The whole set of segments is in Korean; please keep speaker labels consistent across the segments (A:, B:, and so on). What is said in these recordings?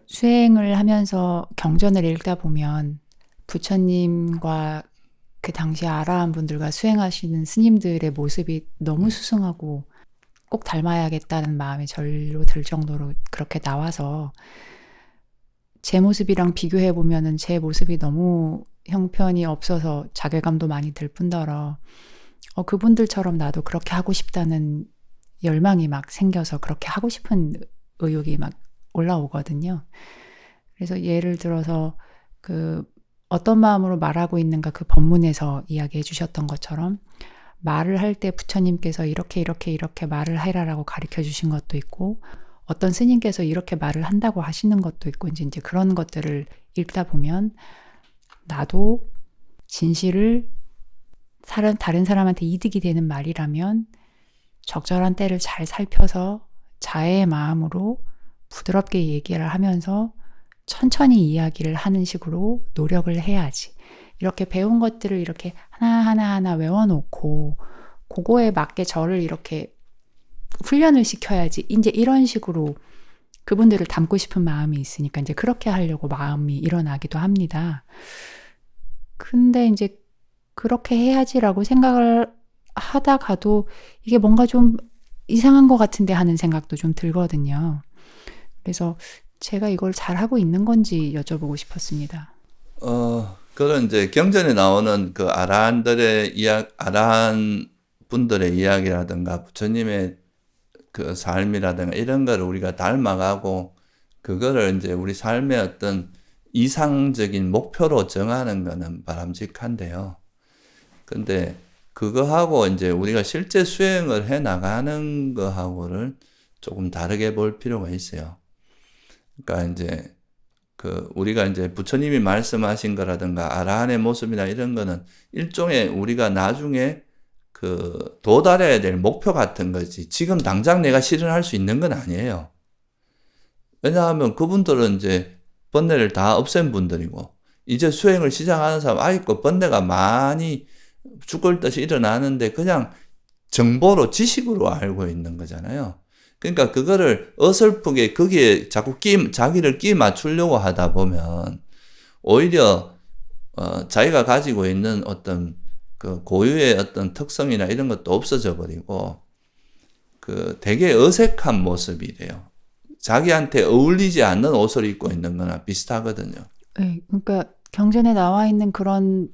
A: 수행을 하면서 경전을 읽다 보면 부처님과 그 당시 아라한 분들과 수행하시는 스님들의 모습이 너무 수승하고 꼭 닮아야겠다는 마음이 절로 들 정도로 그렇게 나와서 제 모습이랑 비교해 보면은 제 모습이 너무 형편이 없어서 자괴감도 많이 들 뿐더러 그분들처럼 나도 그렇게 하고 싶다는 열망이 막 생겨서 그렇게 하고 싶은 의욕이 막 올라오거든요. 그래서 예를 들어서 그 어떤 마음으로 말하고 있는가 그 법문에서 이야기해 주셨던 것처럼 말을 할 때 부처님께서 이렇게 이렇게 이렇게 말을 해라라고 가르쳐 주신 것도 있고 어떤 스님께서 이렇게 말을 한다고 하시는 것도 있고 이제 그런 것들을 읽다 보면 나도 진실을 다른 사람한테 이득이 되는 말이라면 적절한 때를 잘 살펴서 자애의 마음으로 부드럽게 얘기를 하면서 천천히 이야기를 하는 식으로 노력을 해야지. 이렇게 배운 것들을 이렇게 하나하나 외워놓고 그거에 맞게 저를 이렇게 훈련을 시켜야지. 이제 이런 식으로 그분들을 닮고 싶은 마음이 있으니까 이제 그렇게 하려고 마음이 일어나기도 합니다. 근데 이제 그렇게 해야지라고 생각을 하다가도 이게 뭔가 좀 이상한 것 같은데 하는 생각도 좀 들거든요. 그래서 제가 이걸 잘하고 있는 건지 여쭤보고 싶었습니다.
B: 그런 이제 경전에 나오는 그 아라한 분들의 이야기라든가 부처님의 그 삶이라든가 이런 거를 우리가 닮아가고 그거를 이제 우리 삶의 어떤 이상적인 목표로 정하는 거는 바람직한데요. 근데 그거하고 이제 우리가 실제 수행을 해 나가는 거하고를 조금 다르게 볼 필요가 있어요. 그러니까 이제 우리가 이제 부처님이 말씀하신 거라든가 아라한의 모습이나 이런 거는 일종의 우리가 나중에 도달해야 될 목표 같은 거지. 지금 당장 내가 실현할 수 있는 건 아니에요. 왜냐하면 그분들은 이제 번뇌를 다 없앤 분들이고, 이제 수행을 시작하는 사람, 아이고, 번뇌가 많이 죽을 듯이 일어나는데 그냥 정보로, 지식으로 알고 있는 거잖아요. 그러니까 그거를 어설프게 거기에 자꾸 자기를 끼 맞추려고 하다 보면 오히려 자기가 가지고 있는 어떤 그 고유의 어떤 특성이나 이런 것도 없어져 버리고 되게 어색한 모습이래요. 자기한테 어울리지 않는 옷을 입고 있는 거나 비슷하거든요.
A: 네, 그러니까 경전에 나와 있는 그런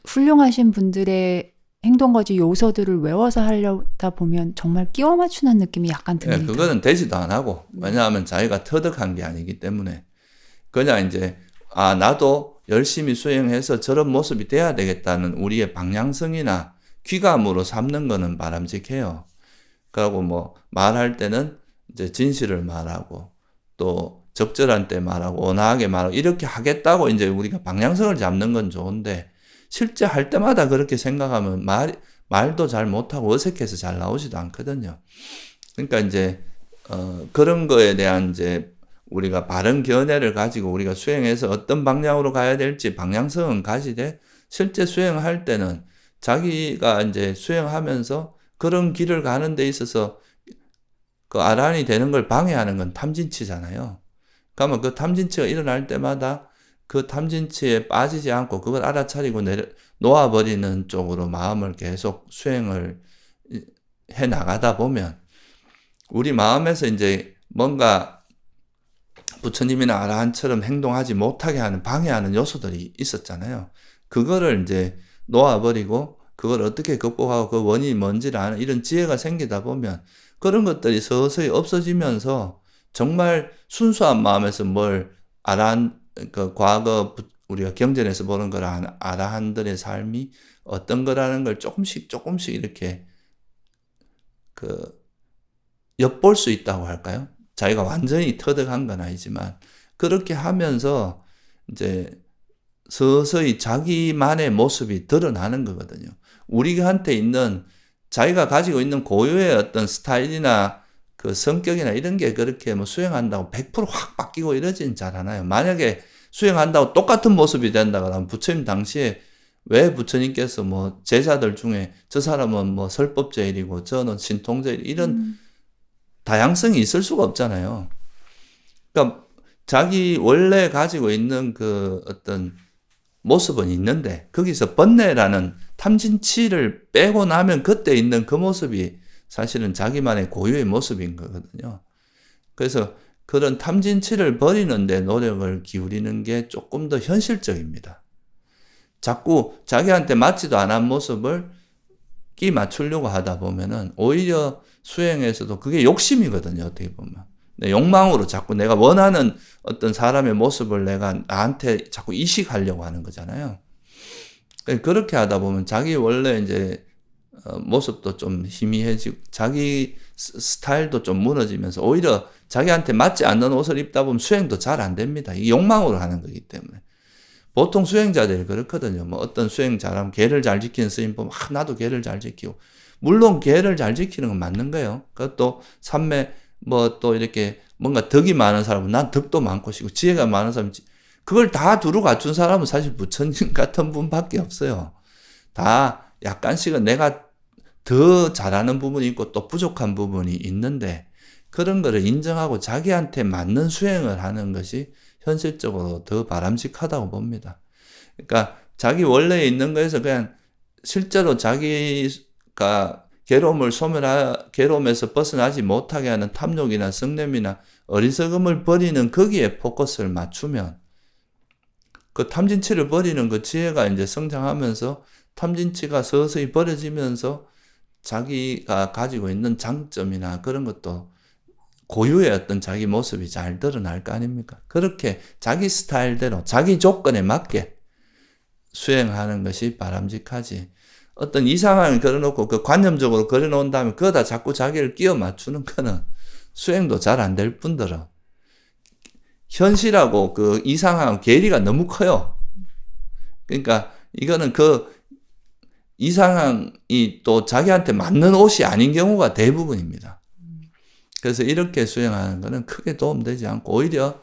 A: 훌륭하신 분들의 행동거지 요소들을 외워서 하려다 보면 정말 끼워 맞추는 느낌이 약간
B: 예,
A: 듭니다.
B: 그거는 되지도 안 하고,
A: 네.
B: 왜냐하면 자기가 터득한 게 아니기 때문에. 그냥 이제, 나도 열심히 수행해서 저런 모습이 돼야 되겠다는 우리의 방향성이나 귀감으로 삼는 거는 바람직해요. 그리고 뭐, 말할 때는 이제 진실을 말하고, 또 적절한 때 말하고, 온화하게 말하고, 이렇게 하겠다고 이제 우리가 방향성을 잡는 건 좋은데, 실제 할 때마다 그렇게 생각하면 말도 잘 못하고 어색해서 잘 나오지도 않거든요. 그러니까 이제 그런 거에 대한 이제 우리가 바른 견해를 가지고 우리가 수행해서 어떤 방향으로 가야 될지 방향성은 가지되 실제 수행할 때는 자기가 이제 수행하면서 그런 길을 가는 데 있어서 그 아란이 되는 걸 방해하는 건 탐진치잖아요. 그러면 그 탐진치가 일어날 때마다 그 탐진치에 빠지지 않고 그걸 알아차리고 놓아버리는 쪽으로 마음을 계속 수행을 해 나가다 보면 우리 마음에서 이제 뭔가 부처님이나 아라한처럼 행동하지 못하게 하는 방해하는 요소들이 있었잖아요. 그거를 이제 놓아버리고 그걸 어떻게 극복하고 그 원인이 뭔지를 아는 이런 지혜가 생기다 보면 그런 것들이 서서히 없어지면서 정말 순수한 마음에서 뭘 아라한 과거 우리가 경전에서 보는 거라 아라한들의 삶이 어떤 거라는 걸 조금씩 이렇게 엿볼 수 있다고 할까요? 자기가 완전히 터득한 건 아니지만 그렇게 하면서 이제 서서히 자기만의 모습이 드러나는 거거든요. 우리한테 있는 자기가 가지고 있는 고유의 어떤 스타일이나 그 성격이나 이런 게 그렇게 뭐 수행한다고 100%확 바뀌고 이러진 잘 않아요. 만약에 수행한다고 똑같은 모습이 된다 그러면 부처님 당시에 왜 부처님께서 뭐 제자들 중에 저 사람은 뭐 설법제일이고 저는 신통제일 이런 다양성이 있을 수가 없잖아요. 그러니까 자기 원래 가지고 있는 그 어떤 모습은 있는데 거기서 번뇌라는 탐진치를 빼고 나면 그때 있는 그 모습이 사실은 자기만의 고유의 모습인 거거든요. 그래서 그런 탐진치를 버리는데 노력을 기울이는 게 조금 더 현실적입니다. 자꾸 자기한테 맞지도 않은 모습을 끼 맞추려고 하다 보면은 오히려 수행에서도 그게 욕심이거든요. 어떻게 보면. 욕망으로 자꾸 내가 원하는 어떤 사람의 모습을 내가 나한테 자꾸 이식하려고 하는 거잖아요. 그렇게 하다 보면 자기 원래 이제 모습도 좀 희미해지고 자기 스타일도 좀 무너지면서 오히려 자기한테 맞지 않는 옷을 입다 보면 수행도 잘 안 됩니다. 이게 욕망으로 하는 거기 때문에. 보통 수행자들이 그렇거든요. 뭐 어떤 수행 잘하면 계를 잘 지키는 스님 보면 나도 계를 잘 지키고 물론 계를 잘 지키는 건 맞는 거예요. 그것도 삼매 뭐 또 이렇게 뭔가 덕이 많은 사람은 난 덕도 많고 싶고 지혜가 많은 사람은 그걸 다 두루 갖춘 사람은 사실 부처님 같은 분밖에 없어요. 다 약간씩은 내가 더 잘하는 부분이 있고 또 부족한 부분이 있는데 그런 거를 인정하고 자기한테 맞는 수행을 하는 것이 현실적으로 더 바람직하다고 봅니다. 그러니까 자기 원래 있는 거에서 그냥 실제로 자기가 괴로움에서 벗어나지 못하게 하는 탐욕이나 성냄이나 어리석음을 버리는 거기에 포커스를 맞추면 그 탐진치를 버리는 그 지혜가 이제 성장하면서 탐진치가 서서히 버려지면서 자기가 가지고 있는 장점이나 그런 것도 고유의 어떤 자기 모습이 잘 드러날 거 아닙니까? 그렇게 자기 스타일대로 자기 조건에 맞게 수행하는 것이 바람직하지. 어떤 이상함을 걸어놓고 그 관념적으로 걸어놓은 다음에 그거다 자꾸 자기를 끼워 맞추는 거는 수행도 잘 안 될 뿐더러 현실하고 그 이상함 괴리가 너무 커요. 그러니까 이거는 그 이상함이 또 자기한테 맞는 옷이 아닌 경우가 대부분입니다. 그래서 이렇게 수행하는 거는 크게 도움되지 않고 오히려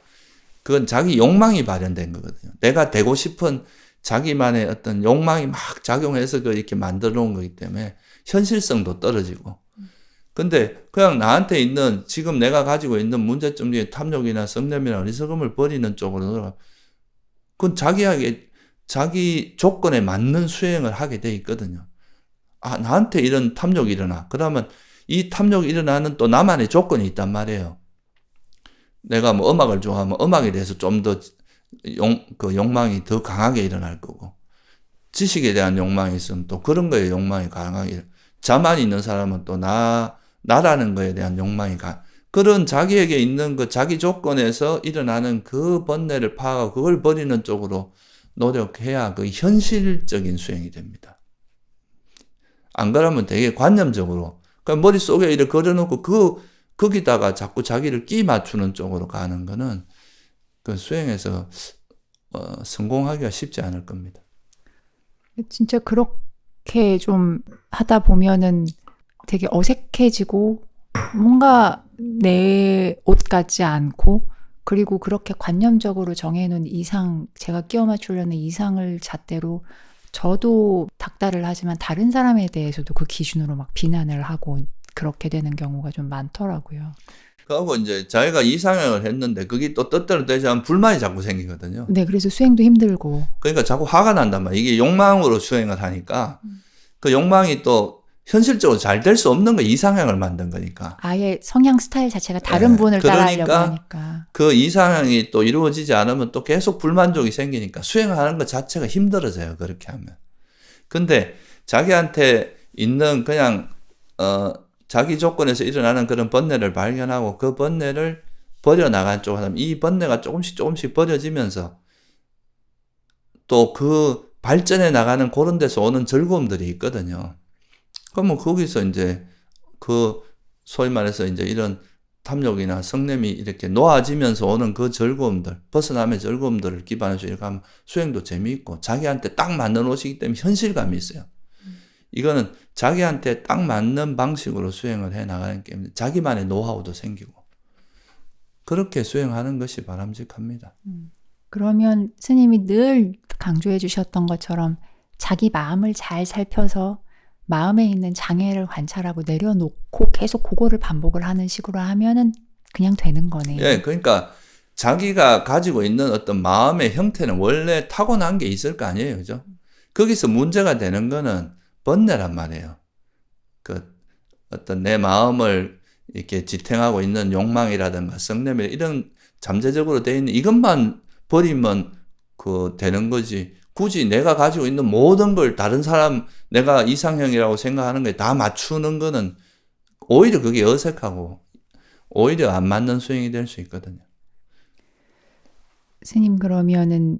B: 그건 자기 욕망이 발현된 거거든요. 내가 되고 싶은 자기만의 어떤 욕망이 막 작용해서 이렇게 만들어 놓은 거기 때문에 현실성도 떨어지고. 근데 그냥 나한테 있는 지금 내가 가지고 있는 문제점 중에 탐욕이나 성냄이나 어리석음을 버리는 쪽으로 그건 자기 조건에 맞는 수행을 하게 돼 있거든요. 나한테 이런 탐욕이 일어나. 그러면 이 탐욕이 일어나는 또 나만의 조건이 있단 말이에요. 내가 뭐 음악을 좋아하면 음악에 대해서 좀 더 그 욕망이 더 강하게 일어날 거고, 지식에 대한 욕망이 있으면 또 그런 거에 욕망이 강하게, 자만이 있는 사람은 또 나라는 거에 대한 욕망이 그런 자기에게 있는 그 자기 조건에서 일어나는 그 번뇌를 파악하고 그걸 버리는 쪽으로 노력해야 그 현실적인 수행이 됩니다. 안 그러면 되게 관념적으로, 그러니까 머릿속에 이렇게 걸어놓고 거기다가 자꾸 자기를 끼 맞추는 쪽으로 가는 거는 그 수행에서 성공하기가 쉽지 않을 겁니다.
A: 진짜 그렇게 좀 하다 보면은 되게 어색해지고 뭔가 내 옷 같지 않고, 그리고 그렇게 관념적으로 정해놓은 이상, 제가 끼워 맞추려는 이상을 잣대로 저도 닥달을 하지만 다른 사람에 대해서도 그 기준으로 막 비난을 하고 그렇게 되는 경우가 좀 많더라고요.
B: 그하고 이제 자기가 이상향을 했는데 그게 또 뜻대로 되지 않으면 불만이 자꾸 생기거든요.
A: 네, 그래서 수행도 힘들고.
B: 그러니까 자꾸 화가 난단 말이에요. 이게 욕망으로 수행을 하니까 그 욕망이 또 현실적으로 잘 될 수 없는 거 이상향을 만든 거니까.
A: 아예 성향 스타일 자체가 다른 분을 따라하려고 하니까.
B: 그 이상향이 또 이루어지지 않으면 또 계속 불만족이 생기니까 수행하는 것 자체가 힘들어져요. 그렇게 하면. 근데 자기한테 있는 그냥 자기 조건에서 일어나는 그런 번뇌를 발견하고 그 번뇌를 버려나간 쪽으로 하면 이 번뇌가 조금씩 버려지면서 또 그 발전해 나가는 그런 데서 오는 즐거움들이 있거든요. 그러면 거기서 이제 그 소위 말해서 이제 이런 탐욕이나 성냄이 이렇게 놓아지면서 오는 그 즐거움들, 벗어남의 즐거움들을 기반해서 이렇게 하면 수행도 재미있고 자기한테 딱 맞는 옷이기 때문에 현실감이 있어요. 이거는 자기한테 딱 맞는 방식으로 수행을 해 나가는 게임인데 자기만의 노하우도 생기고 그렇게 수행하는 것이 바람직합니다.
A: 그러면 스님이 늘 강조해 주셨던 것처럼 자기 마음을 잘 살펴서 마음에 있는 장애를 관찰하고 내려놓고 계속 그거를 반복을 하는 식으로 하면은 그냥 되는 거네요.
B: 예, 그러니까 자기가 가지고 있는 어떤 마음의 형태는 원래 타고난 게 있을 거 아니에요. 그죠? 거기서 문제가 되는 거는 번뇌란 말이에요. 그 어떤 내 마음을 이렇게 지탱하고 있는 욕망이라든가 성냄이 이런 잠재적으로 돼 있는 이것만 버리면 되는 거지. 굳이 내가 가지고 있는 모든 걸 다른 사람, 내가 이상형이라고 생각하는 거에 다 맞추는 거는 오히려 그게 어색하고 오히려 안 맞는 수행이 될 수 있거든요.
A: 스님, 그러면은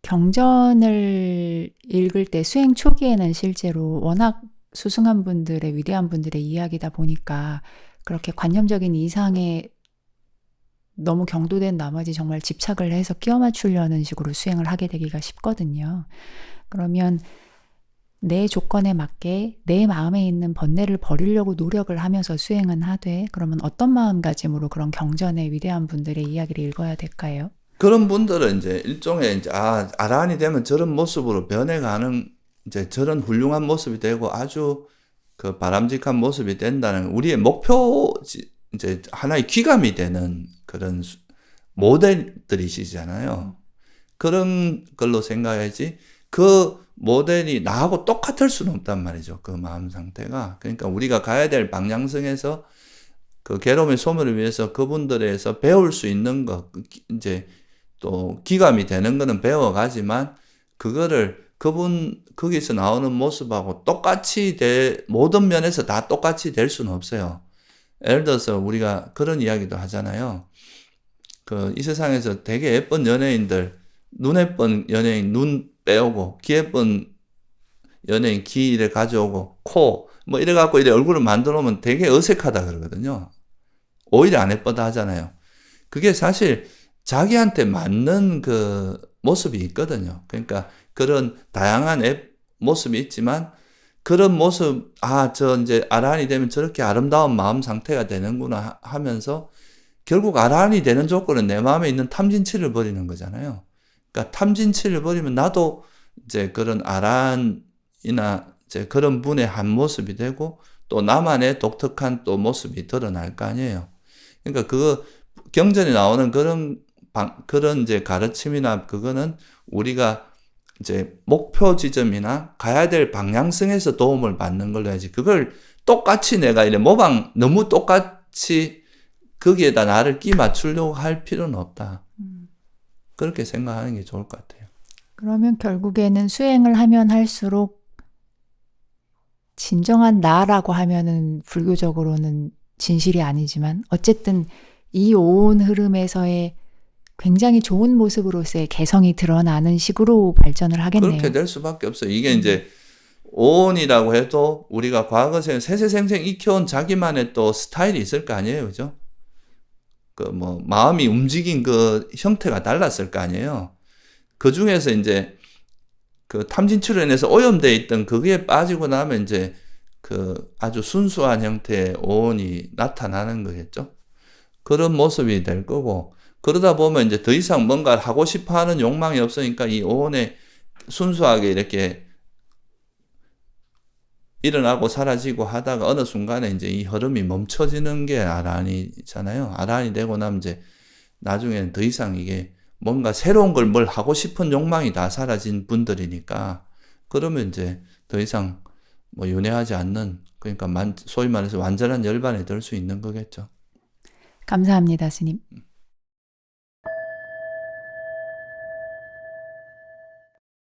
A: 경전을 읽을 때 수행 초기에는 실제로 워낙 수승한 분들의, 위대한 분들의 이야기다 보니까 그렇게 관념적인 이상에 너무 경도된 나머지 정말 집착을 해서 끼워 맞추려는 식으로 수행을 하게 되기가 쉽거든요. 그러면 내 조건에 맞게 내 마음에 있는 번뇌를 버리려고 노력을 하면서 수행은 하되, 그러면 어떤 마음가짐으로 그런 경전의 위대한 분들의 이야기를 읽어야 될까요?
B: 그런 분들은 이제 일종의 이제 아라한이 되면 저런 모습으로 변해가는 이제 저런 훌륭한 모습이 되고 아주 그 바람직한 모습이 된다는 우리의 목표 이제 하나의 귀감이 되는 그런 모델들이시잖아요. 그런 걸로 생각해야지 그 모델이 나하고 똑같을 수는 없단 말이죠. 그 마음 상태가. 그러니까 우리가 가야 될 방향성에서 그 괴로움의 소멸을 위해서 그분들에서 배울 수 있는 것, 이제 또 기감이 되는 거는 배워가지만 그거를 거기서 나오는 모습하고 똑같이 모든 면에서 다 똑같이 될 수는 없어요. 예를 들어서 우리가 그런 이야기도 하잖아요. 이 세상에서 되게 예쁜 연예인들, 눈 예쁜 연예인 눈 빼오고, 귀 예쁜 연예인 귀를 가져오고, 코, 뭐 이래갖고 이래 얼굴을 만들어 놓으면 되게 어색하다 그러거든요. 오히려 안 예쁘다 하잖아요. 그게 사실 자기한테 맞는 그 모습이 있거든요. 그러니까 그런 다양한 모습이 있지만 그런 모습, 저 이제 아라한이 되면 저렇게 아름다운 마음 상태가 되는구나 하면서 결국 아라한이 되는 조건은 내 마음에 있는 탐진치를 버리는 거잖아요. 그러니까 탐진치를 버리면 나도 이제 그런 아라한이나 이제 그런 분의 한 모습이 되고 또 나만의 독특한 또 모습이 드러날 거 아니에요. 그러니까 경전에 나오는 그런 이제 가르침이나 그거는 우리가 이제 목표 지점이나 가야 될 방향성에서 도움을 받는 걸로 해야지. 그걸 똑같이 내가 너무 똑같이 거기에다 나를 끼 맞추려고 할 필요는 없다. 그렇게 생각하는 게 좋을 것 같아요.
A: 그러면 결국에는 수행을 하면 할수록 진정한 나라고 하면은 불교적으로는 진실이 아니지만 어쨌든 이 온 흐름에서의 굉장히 좋은 모습으로서의 개성이 드러나는 식으로 발전을 하겠네요.
B: 그렇게 될 수밖에 없어요. 이게 이제 오온이라고 해도 우리가 과거에 세세생생 익혀온 자기만의 또 스타일이 있을 거 아니에요. 그죠? 마음이 움직인 그 형태가 달랐을 거 아니에요. 그 중에서 이제 그 탐진치로 인해서 오염되어 있던 거기에 빠지고 나면 이제 그 아주 순수한 형태의 오온이 나타나는 거겠죠. 그런 모습이 될 거고, 그러다 보면 이제 더 이상 뭔가를 하고 싶어 하는 욕망이 없으니까 이 오온에 순수하게 이렇게 일어나고 사라지고 하다가 어느 순간에 이제 이 흐름이 멈춰지는 게 아라한이잖아요. 아라한이 되고 나면 이제 나중에는 더 이상 이게 뭔가 새로운 걸 뭘 하고 싶은 욕망이 다 사라진 분들이니까 그러면 이제 더 이상 윤회하지 않는, 그러니까 소위 말해서 완전한 열반에 들 수 있는 거겠죠.
A: 감사합니다, 스님.